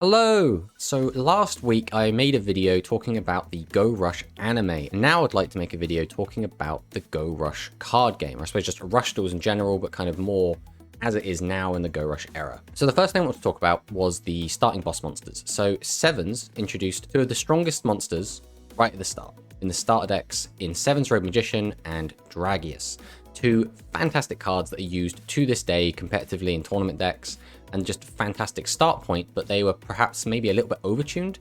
Hello! So last week I made a video talking about the Go Rush anime, and now I'd like to make a video talking about the Go Rush card game, or I suppose just Rush Duels in general, but kind of more as it is now in the Go Rush era. So the first thing I want to talk about was the starting boss monsters. So Sevens introduced two of the strongest monsters right at the start, in the starter decks in Sevens Rogue Magician and Dragius. Two fantastic cards that are used to this day competitively in tournament decks, and just fantastic start point, but they were perhaps maybe a little bit overtuned.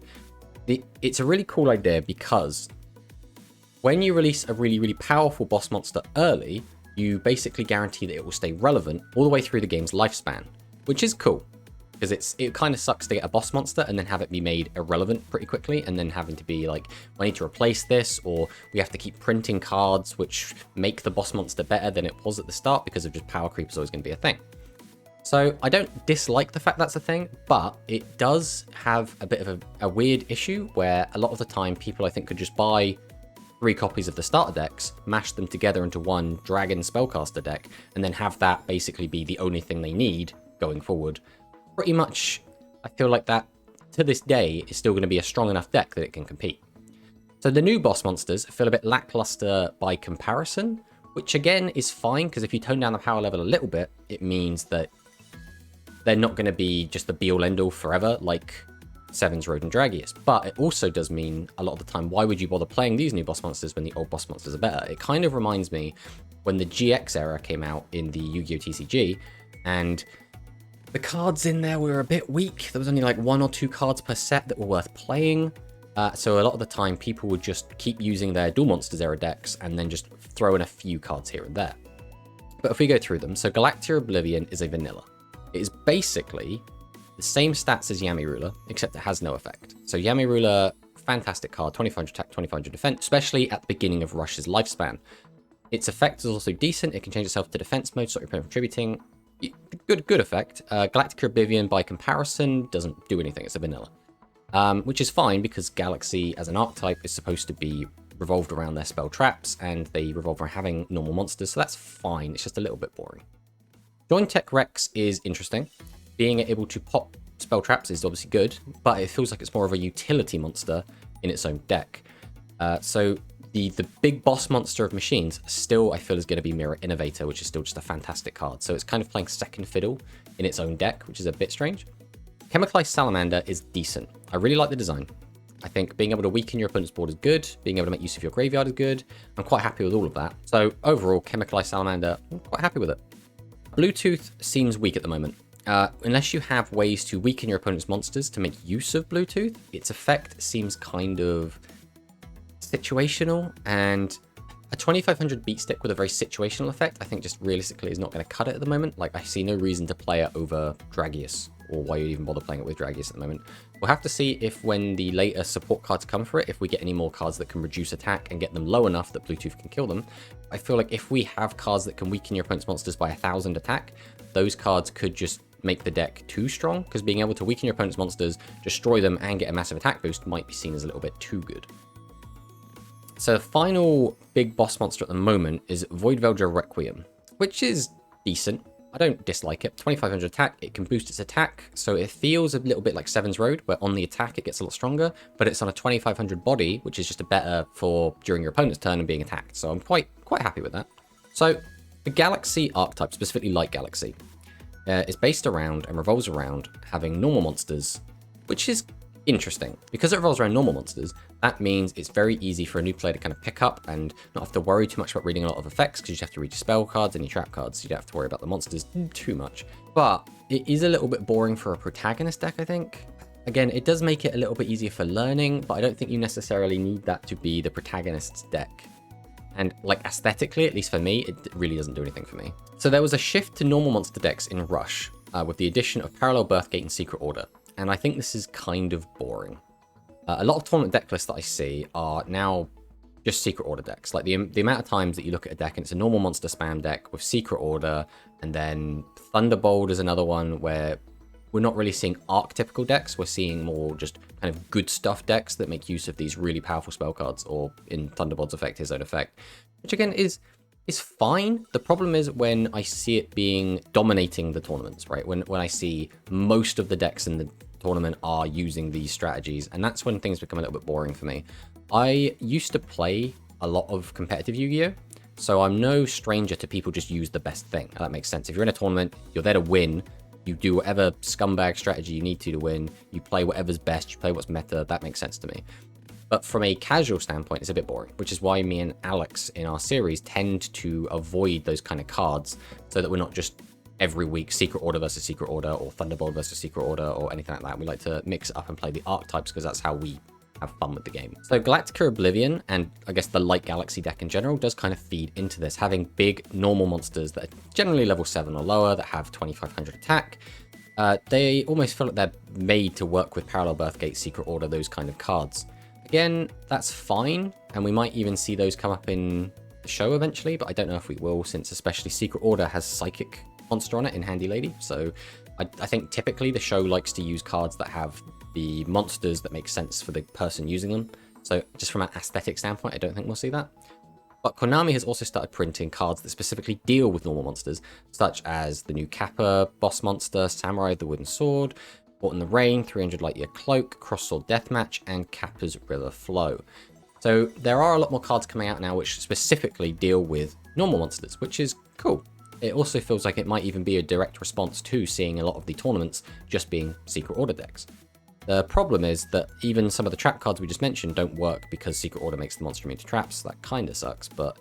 It's a really cool idea because when you release a really powerful boss monster early, you basically guarantee that it will stay relevant all the way through the game's lifespan, which is cool because it kind of sucks to get a boss monster and then have it be made irrelevant pretty quickly, and then having to be like, I need to replace this, or we have to keep printing cards which make the boss monster better than it was at the start because of just power creep is always going to be a thing. So I don't dislike the fact that's a thing, but it does have a bit of a weird issue where a lot of the time people I think could just buy 3 copies of the starter decks, mash them together into one Dragon Spellcaster deck, and then have that basically be the only thing they need going forward. Pretty much, I feel like that, to this day, is still going to be a strong enough deck that it can compete. So the new boss monsters feel a bit lackluster by comparison, which again is fine, because if you tone down the power level a little bit, it means that they're not going to be just the be-all end-all forever like Sevens, Road, and Dragius. But it also does mean a lot of the time, why would you bother playing these new boss monsters when the old boss monsters are better? It kind of reminds me when the GX era came out in the Yu-Gi-Oh! TCG, and the cards in there were a bit weak. There was only like 1 or 2 cards per set that were worth playing. So a lot of the time, people would just keep using their Duel Monsters era decks and then just throw in a few cards here and there. But if we go through them, so Galactica Oblivion is a vanilla. It is basically the same stats as Yami Ruler, except it has no effect. So Yami Ruler, fantastic card, 2500 attack, 2500 defense, especially at the beginning of Rush's lifespan. Its effect is also decent. It can change itself to defense mode, stop your opponent from contributing. Good effect. Galactica Oblivion, by comparison, doesn't do anything. It's a vanilla. Which is fine because Galaxy, as an archetype, is supposed to be revolved around their spell traps, and they revolve around having normal monsters, so that's fine. It's just a little bit boring. Joint Tech Rex is interesting. Being able to pop spell traps is obviously good, but it feels like it's more of a utility monster in its own deck. So the big boss monster of machines still, I feel, is going to be Mirror Innovator, which is still just a fantastic card. So it's kind of playing second fiddle in its own deck, which is a bit strange. Chemicalized Salamander is decent. I really like the design. I think being able to weaken your opponent's board is good. Being able to make use of your graveyard is good. I'm quite happy with all of that. So overall, Chemicalized Salamander, I'm quite happy with it. Bluetooth seems weak at the moment. Unless you have ways to weaken your opponent's monsters to make use of Bluetooth, its effect seems kind of situational, and a 2500 beat stick with a very situational effect, I think just realistically is not going to cut it at the moment. Like, I see no reason to play it over Dragius, or why you'd even bother playing it with Dragius at the moment. We'll have to see if when the later support cards come for it, if we get any more cards that can reduce attack and get them low enough that Bluetooth can kill them. I feel like if we have cards that can weaken your opponent's monsters by 1000 attack, those cards could just make the deck too strong, because being able to weaken your opponent's monsters, destroy them, and get a massive attack boost might be seen as a little bit too good. So the final big boss monster at the moment is Voidvelger Requiem, which is decent. I don't dislike it. 2500 attack, it can boost its attack, so it feels a little bit like Seven's Road, where on the attack it gets a lot stronger, but it's on a 2500 body, which is just a better for during your opponent's turn and being attacked, so I'm quite happy with that. So the Galaxy archetype, specifically Light Galaxy, is based around and revolves around having normal monsters, which is interesting. Because it revolves around normal monsters, that means it's very easy for a new player to kind of pick up and not have to worry too much about reading a lot of effects, because you just have to read your spell cards and your trap cards. You don't have to worry about the monsters too much. But it is a little bit boring for a protagonist deck, I think. Again, it does make it a little bit easier for learning, but I don't think you necessarily need that to be the protagonist's deck. And like aesthetically, at least for me, it really doesn't do anything for me. So there was a shift to normal monster decks in Rush with the addition of Parallel Birthgate and Secret Order. And I think this is kind of boring. A lot of tournament deck lists that I see are now just Secret Order decks. Like the amount of times that you look at a deck and it's a normal monster spam deck with Secret Order, and then Thunderbolt is another one where we're not really seeing archetypical decks. We're seeing more just kind of good stuff decks that make use of these really powerful spell cards, or in Thunderbolt's effect, his own effect, which again is fine. The problem is when I see it being dominating the tournaments, right? When I see most of the decks in the tournament are using these strategies, and that's when things become a little bit boring for me. I used to play a lot of competitive Yu-Gi-Oh! So I'm no stranger to people just use the best thing. That makes sense. If you're in a tournament, you're there to win. You do whatever scumbag strategy you need to win. You play whatever's best. You play what's meta. That makes sense to me. But from a casual standpoint, it's a bit boring, which is why me and Alex in our series tend to avoid those kind of cards so that we're not just every week Secret Order versus Secret Order or Thunderbolt versus Secret Order or anything like that. We like to mix it up and play the archetypes because that's how we have fun with the game. So Galactica Oblivion, and I guess the Light Galaxy deck in general, does kind of feed into this, having big normal monsters that are generally level 7 or lower that have 2500 attack. They almost feel like they're made to work with Parallel Birthgate, Secret Order, those kind of cards. Again, that's fine, and we might even see those come up in the show eventually, but I don't know if we will, since especially Secret Order has Psychic monster on it in Handy Lady. So I think typically the show likes to use cards that have the monsters that make sense for the person using them. So just from an aesthetic standpoint, I don't think we'll see that. But Konami has also started printing cards that specifically deal with normal monsters, such as the new Kappa boss monster, Samurai the Wooden Sword, Caught in the Rain, 300 Light Year Cloak, Cross Sword Deathmatch, and Kappa's River Flow. So there are a lot more cards coming out now which specifically deal with normal monsters, which is cool. It also feels like it might even be a direct response to seeing a lot of the tournaments just being Secret Order decks. The problem is that even some of the trap cards we just mentioned don't work because Secret Order makes the monster immune to traps. That kind of sucks, but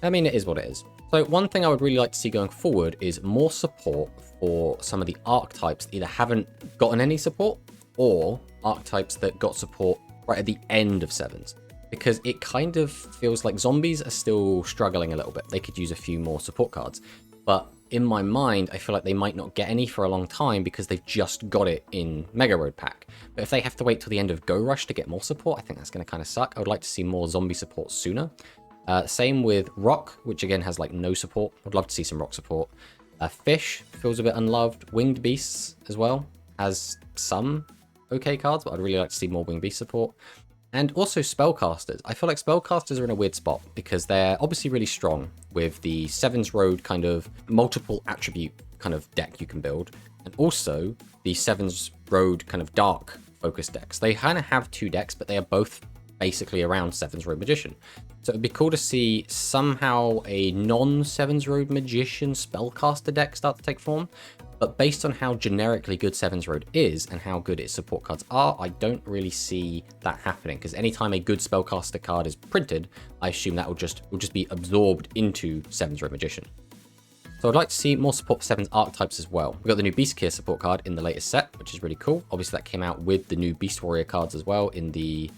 I mean, it is what it is. So one thing I would really like to see going forward is more support for some of the archetypes that either haven't gotten any support or archetypes that got support right at the end of sevens. Because it kind of feels like zombies are still struggling a little bit. They could use a few more support cards. But in my mind, I feel like they might not get any for a long time because they've just got it in Mega Road Pack. But if they have to wait till the end of Go Rush to get more support, I think that's going to kind of suck. I would like to see more zombie support sooner. Same with Rock, which again has like no support. I'd love to see some Rock support. Fish feels a bit unloved. Winged Beasts as well has some okay cards, but I'd really like to see more Winged Beast support. And also Spellcasters. I feel like Spellcasters are in a weird spot because they're obviously really strong with the Sevens Road kind of multiple attribute kind of deck you can build. And also the Sevens Road kind of dark focus decks. They kind of have two decks, but they are both basically around Sevens Road Magician. So it'd be cool to see somehow a non-Sevens Road Magician Spellcaster deck start to take form. But based on how generically good Sevens Road is and how good its support cards are, I don't really see that happening. Because anytime a good Spellcaster card is printed, I assume that will just be absorbed into Sevens Road Magician. So I'd like to see more support for Sevens Archetypes as well. We've got the new Beast Gear support card in the latest set, which is really cool. Obviously that came out with the new Beast Warrior cards as well in the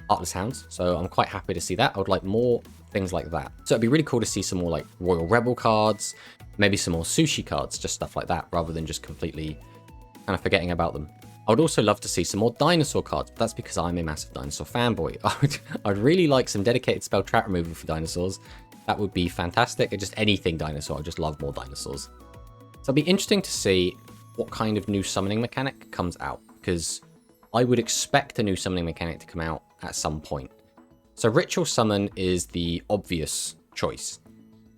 Heartless Hounds. So I'm quite happy to see that. I would like more things like that. So it'd be really cool to see some more like Royal Rebel cards, maybe some more sushi cards, just stuff like that, rather than just completely kind of forgetting about them. I would also love to see some more dinosaur cards, but that's because I'm a massive dinosaur fanboy. I'd really like some dedicated spell trap removal for dinosaurs. That would be fantastic. Just anything dinosaur, I just love more dinosaurs. So it'll be interesting to see what kind of new summoning mechanic comes out, because I would expect a new summoning mechanic to come out at some point. So Ritual Summon is the obvious choice,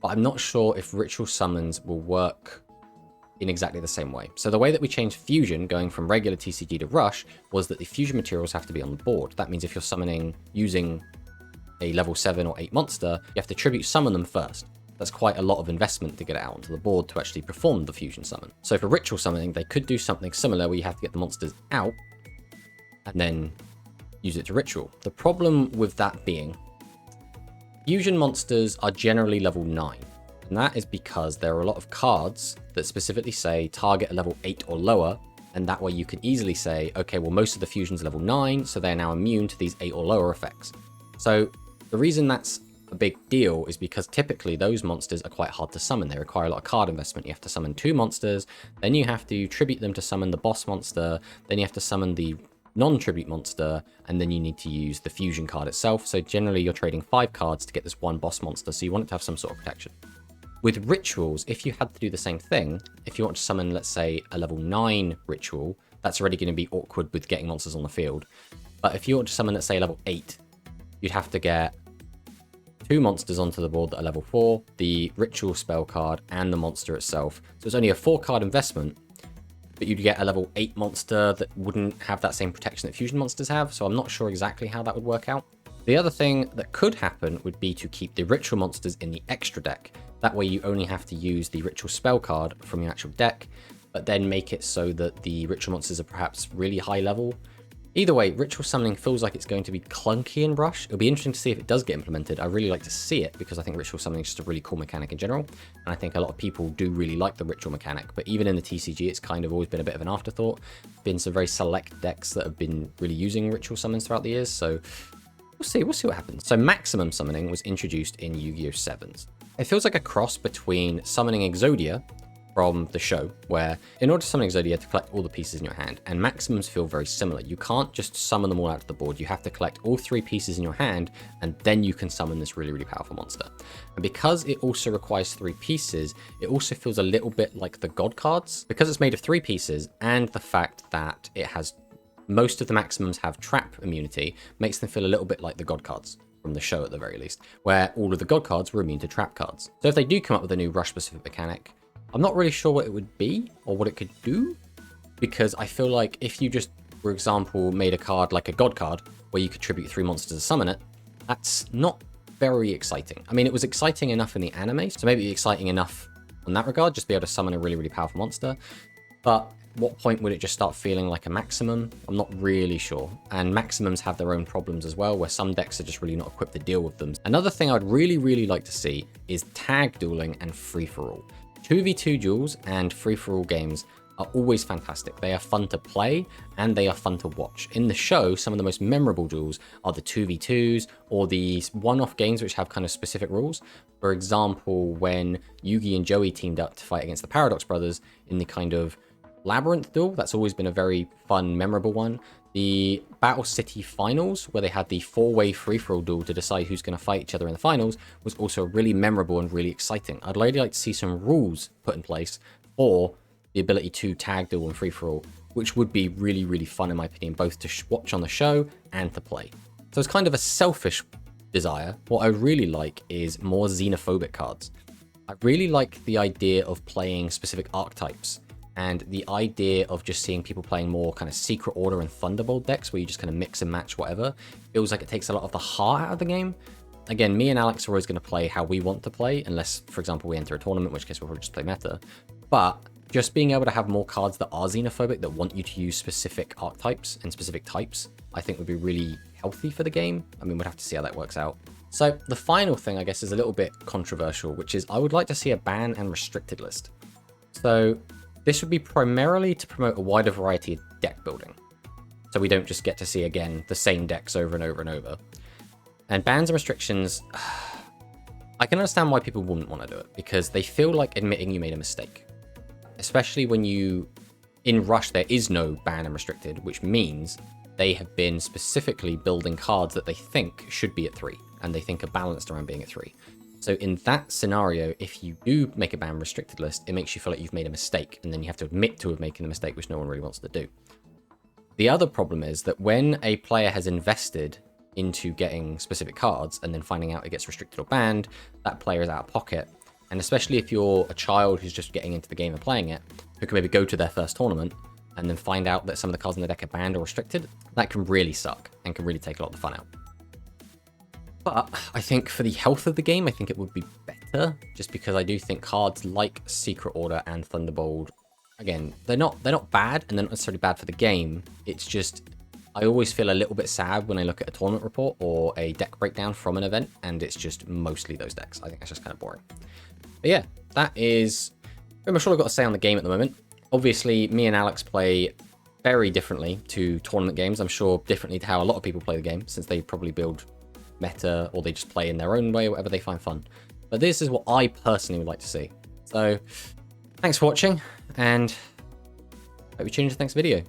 but I'm not sure if Ritual Summons will work in exactly the same way. So the way that we changed Fusion, going from regular TCG to Rush, was that the Fusion materials have to be on the board. That means if you're summoning using a level 7 or 8 monster, you have to tribute summon them first. That's quite a lot of investment to get it out onto the board to actually perform the Fusion Summon. So for Ritual Summoning, they could do something similar where you have to get the monsters out and then use it to Ritual. The problem with that being, Fusion monsters are generally level 9. And that is because there are a lot of cards that specifically say target a level 8 or lower, and that way you can easily say, okay, well most of the fusions are level 9, so they're now immune to these 8 or lower effects. So the reason that's a big deal is because typically those monsters are quite hard to summon. They require a lot of card investment. You have to summon 2 monsters, then you have to tribute them to summon the boss monster, then you have to summon the non-tribute monster, and then you need to use the fusion card itself. So generally you're trading 5 cards to get this one boss monster, so you want it to have some sort of protection. With rituals, if you had to do the same thing, if you want to summon, let's say, a level 9 ritual, that's already going to be awkward with getting monsters on the field. But if you want to summon, let's say, level 8, you'd have to get 2 monsters onto the board that are level 4, the ritual spell card, and the monster itself. So it's only a 4-card investment, but you'd get a level 8 monster that wouldn't have that same protection that fusion monsters have, so I'm not sure exactly how that would work out. The other thing that could happen would be to keep the ritual monsters in the extra deck. That way you only have to use the ritual spell card from your actual deck, but then make it so that the ritual monsters are perhaps really high level. Either way, ritual summoning feels like it's going to be clunky in Rush. It'll be interesting to see if it does get implemented. I really like to see it because I think ritual summoning is just a really cool mechanic in general. And I think a lot of people do really like the ritual mechanic, but even in the TCG, it's kind of always been a bit of an afterthought. Been some very select decks that have been really using ritual summons throughout the years, so we'll see what happens. So maximum summoning was introduced in Yu-Gi-Oh! 7s. It feels like a cross between summoning Exodia from the show, where in order to summon Exodia, you have to collect all the pieces in your hand, and maximums feel very similar. You can't just summon them all out to the board. You have to collect all 3 pieces in your hand, and then you can summon this really, really powerful monster. And because it also requires 3 pieces, it also feels a little bit like the God cards. Because it's made of 3 pieces, and the fact that it has most of the maximums have trap immunity, makes them feel a little bit like the God cards from the show at the very least, where all of the God cards were immune to trap cards. So if they do come up with a new Rush specific mechanic, I'm not really sure what it would be or what it could do, because I feel like if you just, for example, made a card like a God card where you could tribute 3 monsters to summon it, that's not very exciting. I mean, it was exciting enough in the anime, so maybe exciting enough in that regard, just be able to summon a really, really powerful monster. But what point would it just start feeling like a maximum? I'm not really sure. And maximums have their own problems as well, where some decks are just really not equipped to deal with them. Another thing I'd really, really like to see is tag dueling and free-for-all. 2v2 duels and free-for-all games are always fantastic. They are fun to play and they are fun to watch. In the show, some of the most memorable duels are the 2v2s or the one-off games which have kind of specific rules. For example, when Yugi and Joey teamed up to fight against the Paradox Brothers in the kind of Labyrinth duel, that's always been a very fun, memorable one. The Battle City finals, where they had the 4-way free-for-all duel to decide who's going to fight each other in the finals, was also really memorable and really exciting. I'd really like to see some rules put in place for the ability to tag duel and free-for-all, which would be really, really fun in my opinion, both to watch on the show and to play. So it's kind of a selfish desire. What I really like is more xenophobic cards. I really like the idea of playing specific archetypes, and the idea of just seeing people playing more kind of Secret Order and Thunderbolt decks where you just kind of mix and match whatever, feels like it takes a lot of the heart out of the game. Again, me and Alex are always going to play how we want to play, unless, for example, we enter a tournament, in which case we'll probably just play meta. But just being able to have more cards that are xenophobic, that want you to use specific archetypes and specific types, I think would be really healthy for the game. I mean, we'd have to see how that works out. So the final thing, I guess, is a little bit controversial, which is I would like to see a ban and restricted list. So this would be primarily to promote a wider variety of deck building, so we don't just get to see, again, the same decks over and over and over. And bans and restrictions, I can understand why people wouldn't want to do it, because they feel like admitting you made a mistake. Especially when in Rush, there is no ban and restricted, which means they have been specifically building cards that they think should be at 3, and they think are balanced around being at 3. So in that scenario, if you do make a ban restricted list, it makes you feel like you've made a mistake, and then you have to admit to have making the mistake, which no one really wants to do. The other problem is that when a player has invested into getting specific cards and then finding out it gets restricted or banned, that player is out of pocket. And especially if you're a child who's just getting into the game and playing it, who can maybe go to their first tournament and then find out that some of the cards in the deck are banned or restricted, that can really suck and can really take a lot of the fun out. But I think for the health of the game, I think it would be better, just because I do think cards like Secret Order and Thunderbolt, again, they're not bad, and they're not necessarily bad for the game. It's just, I always feel a little bit sad when I look at a tournament report or a deck breakdown from an event, and it's just mostly those decks. I think that's just kind of boring. But yeah, that is pretty much all I've got to say on the game at the moment. Obviously, me and Alex play very differently to tournament games. I'm sure differently to how a lot of people play the game, since they probably build meta or they just play in their own way, whatever they find fun. But this is what I personally would like to see. So thanks for watching, and hope you tune into the next video.